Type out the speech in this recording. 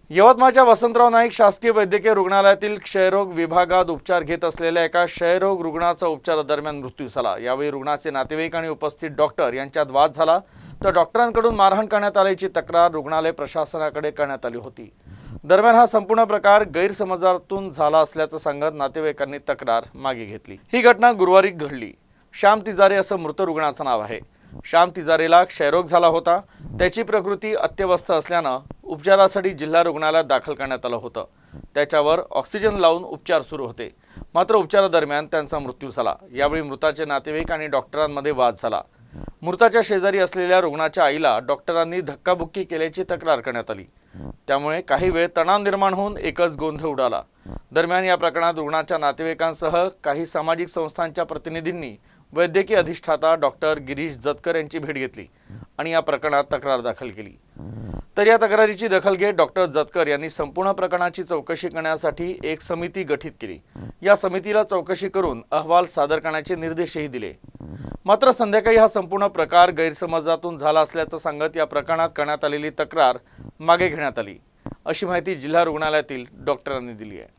यवतमाळच्या वसंतराव नाईक शासकीय वैद्यकीय रुग्णालयातील क्षयरोग विभागात उपचार घेत असलेल्या एका क्षयरोग रुग्णाचा उपचारादरम्यान मृत्यू झाला। यावेळी रुग्णाचे नातेवाईक आणि उपस्थित डॉक्टर यांच्यात वाद झाला, तर डॉक्टरांकडून मारहाण करण्यात आल्याची तक्रार रुग्णालय प्रशासनाकडे करण्यात आली होती। दरम्यान हा संपूर्ण प्रकार गैरसमजातून झाला असल्याचं सांगत नातेवाईकांनी तक्रार मागे घेतली। ही घटना गुरुवारी घडली। श्याम तिजारे असं मृत रुग्णाचं नाव आहे। श्याम तिजारेला क्षयरोग झाला होता। त्याची प्रकृती अत्यवस्थ असल्यानं उपचारासाठी जिल्हा रुग्णालयात दाखल करण्यात आलं होतं। त्याच्यावर ऑक्सिजन लावून उपचार सुरू होते, मात्र उपचारादरम्यान त्यांचा मृत्यू झाला। यावेळी मृताचे नातेवाईक आणि डॉक्टरांमध्ये वाद झाला। मृताच्या शेजारी असलेल्या रुग्णाच्या आईला डॉक्टरांनी धक्काबुक्की केल्याची तक्रार करण्यात आली। त्यामुळे काही वेळ तणाव निर्माण होऊन एकच गोंधळ उडाला। दरम्यान या प्रकरणात रुग्णाच्या नातेवाईकांसह काही सामाजिक संस्थांच्या प्रतिनिधींनी वैद्यकीय अधिष्ठाता डॉक्टर गिरीश जतकर यांची भेट घेतली आणि या प्रकरणात तक्रार दाखल केली। तर या तक्रारीची दखल घेत डॉक्टर जतकर यांनी संपूर्ण प्रकरणाची चौकशी करण्यासाठी एक समिती गठीत केली। या समितीला चौकशी करून अहवाल सादर करण्याचे निर्देशही दिले। मात्र संध्याकाळी हा संपूर्ण प्रकार गैरसमजातून झाला असल्याचं सांगत या प्रकरणात करण्यात आलेली तक्रार मागे घेण्यात आली, अशी माहिती जिल्हा रुग्णालयातील डॉक्टरांनी दिली आहे।